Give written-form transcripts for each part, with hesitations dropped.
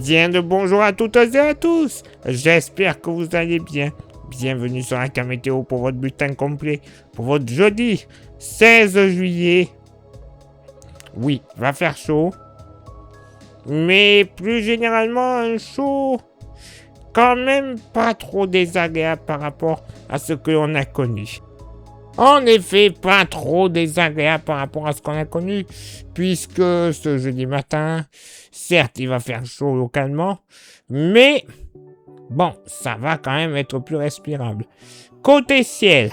Bien de bonjour à toutes et à tous. J'espère que vous allez bien. Bienvenue sur la météo pour votre bulletin complet pour votre jeudi 16 juillet. Oui, va faire chaud. Mais plus généralement, un chaud quand même pas trop désagréable par rapport à ce que l'on a connu. En effet, pas trop désagréable par rapport à ce qu'on a connu, puisque ce jeudi matin, certes, il va faire chaud localement, mais bon, ça va quand même être plus respirable. Côté ciel,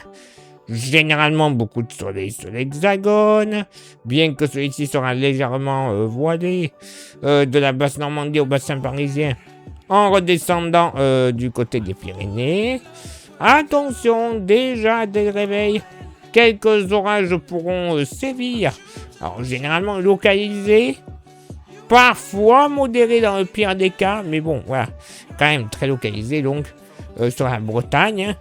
généralement beaucoup de soleil sur l'hexagone, bien que celui-ci sera légèrement voilé, de la basse Normandie au bassin parisien, en redescendant du côté des Pyrénées. Attention, déjà dès le réveil, quelques orages pourront sévir. Alors généralement localisés, parfois modérés dans le pire des cas, mais bon, voilà, quand même très localisés donc sur la Bretagne.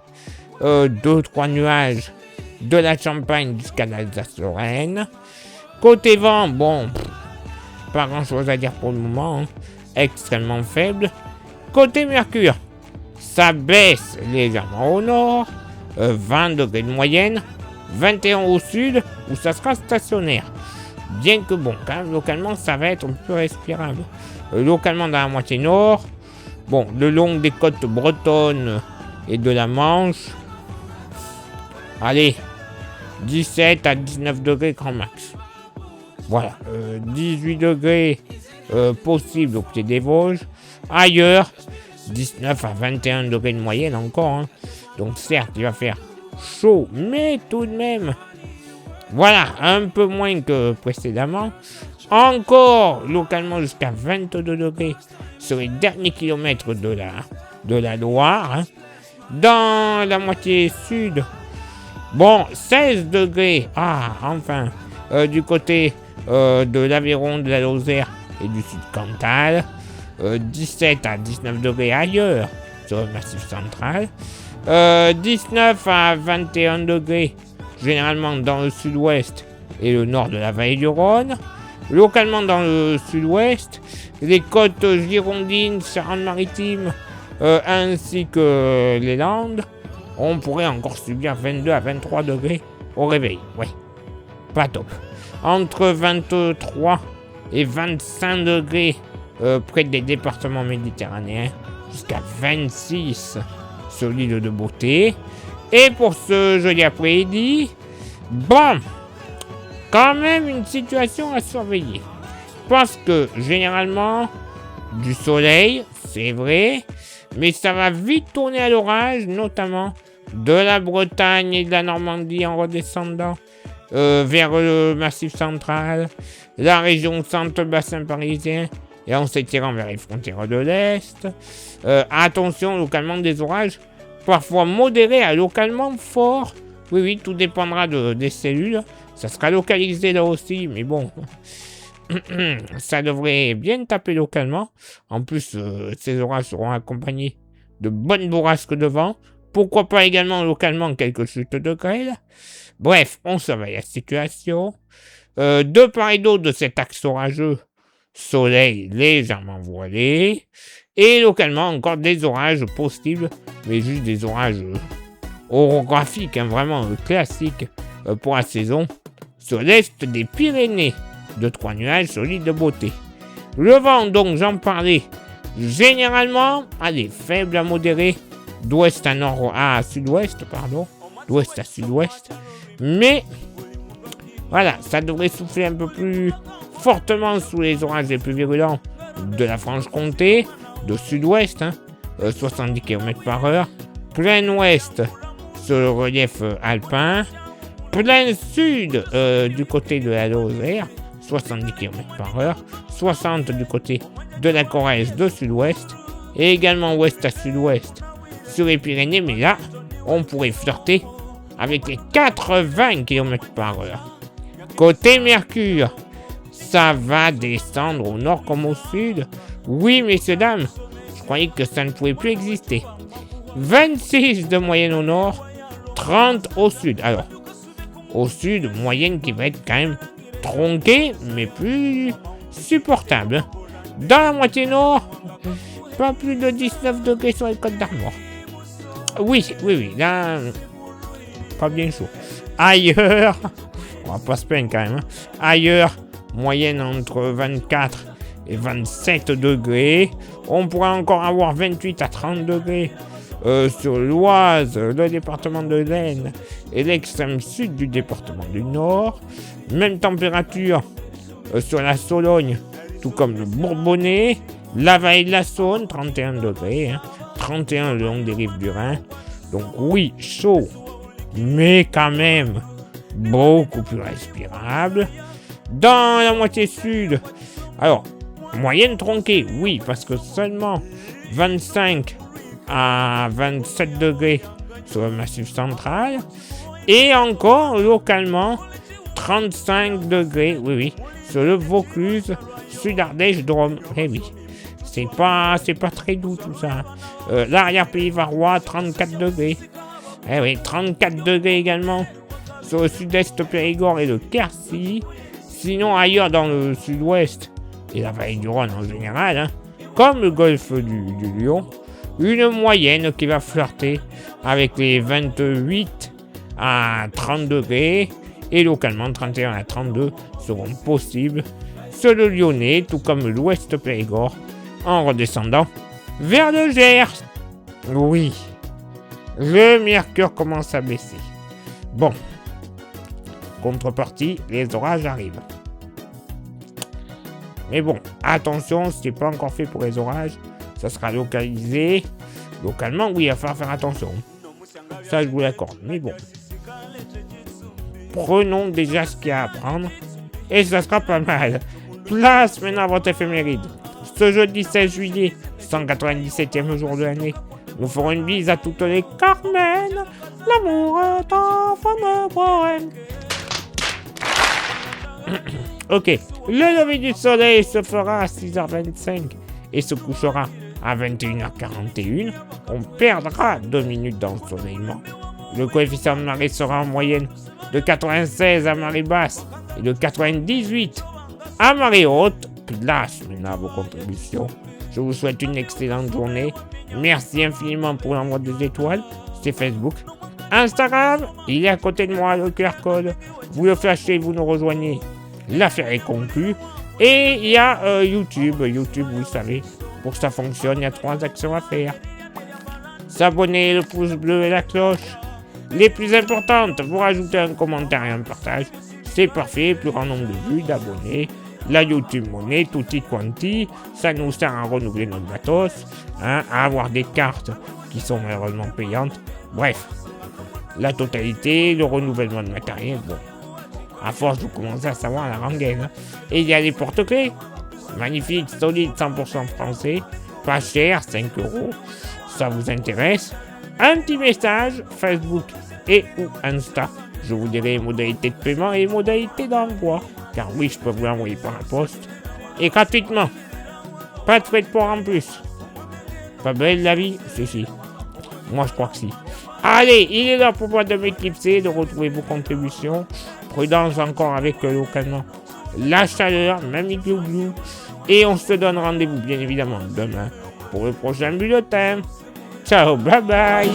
2-3 nuages de la Champagne jusqu'à l'Alsace-Lorraine. Côté vent, bon, pas grand-chose à dire pour le moment, hein, extrêmement faible. Côté mercure, ça baisse légèrement au nord, 20 degrés de moyenne, 21 au sud, où ça sera stationnaire. Bien que bon, quand même, localement, ça va être un peu respirable. Localement dans la moitié nord, bon, le long des côtes bretonnes et de la Manche, allez, 17 à 19 degrés grand max. Voilà, 18 degrés possible au pied des Vosges. Ailleurs, 19 à 21 degrés de moyenne encore. Hein. Donc certes, il va faire chaud, mais tout de même, voilà, un peu moins que précédemment. Encore localement jusqu'à 22 degrés sur les derniers kilomètres de la Loire. Hein. Dans la moitié sud, bon, 16 degrés, enfin, du côté de l'Aveyron, de la Lozère et du sud Cantal. 17 à 19 degrés ailleurs sur le massif central. 19 à 21 degrés généralement dans le sud-ouest et le nord de la vallée du Rhône. Localement dans le sud-ouest, les côtes girondines, Charente-Maritime ainsi que les Landes, on pourrait encore subir 22 à 23 degrés au réveil. Ouais, pas top. Entre 23 et 25 degrés près des départements méditerranéens, jusqu'à 26 sur l'île de Beauté. Et pour ce jeudi après-midi, bon, quand même une situation à surveiller. Parce que généralement, du soleil, c'est vrai, mais ça va vite tourner à l'orage, notamment de la Bretagne et de la Normandie en redescendant vers le massif central, la région centre-bassin parisien, et en s'étirant vers les frontières de l'Est. Attention, localement des orages, parfois modérés à localement forts. Oui, tout dépendra des cellules. Ça sera localisé là aussi, mais bon, ça devrait bien taper localement. En plus, ces orages seront accompagnés de bonnes bourrasques de vent. Pourquoi pas également localement quelques chutes de grêle. Bref, on surveille la situation. De part et d'autre de cet axe orageux, soleil légèrement voilé, et localement encore des orages possibles, mais juste des orages orographiques, hein, vraiment classiques pour la saison, sur l'est des Pyrénées, 2-3 nuages sur l'île de Beauté. Le vent, donc j'en parlais, généralement, allez, faible à modéré, d'ouest à sud-ouest, d'ouest à sud-ouest, mais voilà, ça devrait souffler un peu plus fortement sous les orages les plus virulents de la Franche-Comté, de sud-ouest, 70 km/h, plein ouest sur le relief alpin, plein sud du côté de la Lozère, 70 km/h, 60 du côté de la Corrèze de sud-ouest, et également ouest à sud-ouest sur les Pyrénées, mais là, on pourrait flirter avec les 80 km/h. Côté Mercure, ça va descendre au nord comme au sud. Oui, messieurs, dames, je croyais que ça ne pouvait plus exister. 26 de moyenne au nord, 30 au sud. Alors, au sud, moyenne qui va être quand même tronquée, mais plus supportable. Dans la moitié nord, Pas plus de 19 degrés sur les Côtes d'Armor. Oui, là, pas bien chaud. Ailleurs, on va pas se plaindre quand même. Ailleurs, moyenne entre 24 et 27 degrés. On pourrait encore avoir 28 à 30 degrés sur l'Oise, le département de l'Aisne et l'extrême sud du département du Nord. Même température sur la Sologne, tout comme le Bourbonnais. La vallée de la Saône, 31 degrés. 31 le long des rives du Rhin. Donc oui, chaud, mais quand même beaucoup plus respirable. Dans la moitié sud, alors, moyenne tronquée, oui, parce que seulement 25 à 27 degrés sur le massif central. Et encore, localement, 35 degrés, oui, sur le Vaucluse, Sud-Ardèche-Drôme, oui. C'est pas très doux tout ça. L'arrière-pays varois, 34 degrés. 34 degrés également sur le sud-est Périgord et le Quercy. Sinon, ailleurs dans le sud-ouest et la vallée du Rhône en général, comme le golfe du Lion, une moyenne qui va flirter avec les 28 à 30 degrés et localement 31 à 32 seront possibles sur le Lyonnais, tout comme l'ouest Périgord, en redescendant vers le Gers. Oui, le mercure commence à baisser. Bon, contrepartie, les orages arrivent. Mais bon, attention, ce n'est pas encore fait pour les orages. Ça sera localisé. Localement, oui, il va falloir faire attention. Ça, je vous l'accorde. Mais bon, prenons déjà ce qu'il y a à prendre. Et ça sera pas mal. Place maintenant à votre éphéméride. Ce jeudi 16 juillet, 197e jour de l'année, nous ferons une bise à toutes les Carmen. L'amour est un fameux poème. Ok, le lever du soleil se fera à 6h25 et se couchera à 21h41. On perdra 2 minutes d'ensoleillement. Le coefficient de marée sera en moyenne de 96 à marée basse et de 98 à marée haute. Place maintenant à vos contributions. Je vous souhaite une excellente journée. Merci infiniment pour l'envoi des étoiles. C'est Facebook. Instagram, il est à côté de moi, le QR code. Vous le flashez, vous nous rejoignez. L'affaire est conclue. Et il y a YouTube. YouTube, vous savez, pour que ça fonctionne, il y a 3 actions à faire. S'abonner, le pouce bleu et la cloche. Les plus importantes, vous rajoutez un commentaire et un partage. C'est parfait, plus grand nombre de vues, d'abonnés. La YouTube Monnaie, tutti quanti, ça nous sert à renouveler notre matos, à avoir des cartes qui sont malheureusement payantes. Bref, la totalité, le renouvellement de matériel, bon. À force, vous commencez à savoir la rengaine. Et il y a les porte-clés. Magnifique, solide, 100% français. Pas cher, 5 €. Ça vous intéresse? Un petit message, Facebook et ou Insta. Je vous dirai les modalités de paiement et les modalités d'envoi. Car oui, je peux vous l'envoyer par la poste. Et gratuitement. Pas de frais de port en plus. Pas belle la vie? Si. Moi, je crois que si. Allez, il est là pour moi de m'éclipser, de retrouver vos contributions. Prudence encore avec localement la chaleur, même igloo. Et on se donne rendez-vous, bien évidemment, demain pour le prochain bulletin. Ciao, bye bye.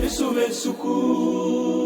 Sube suku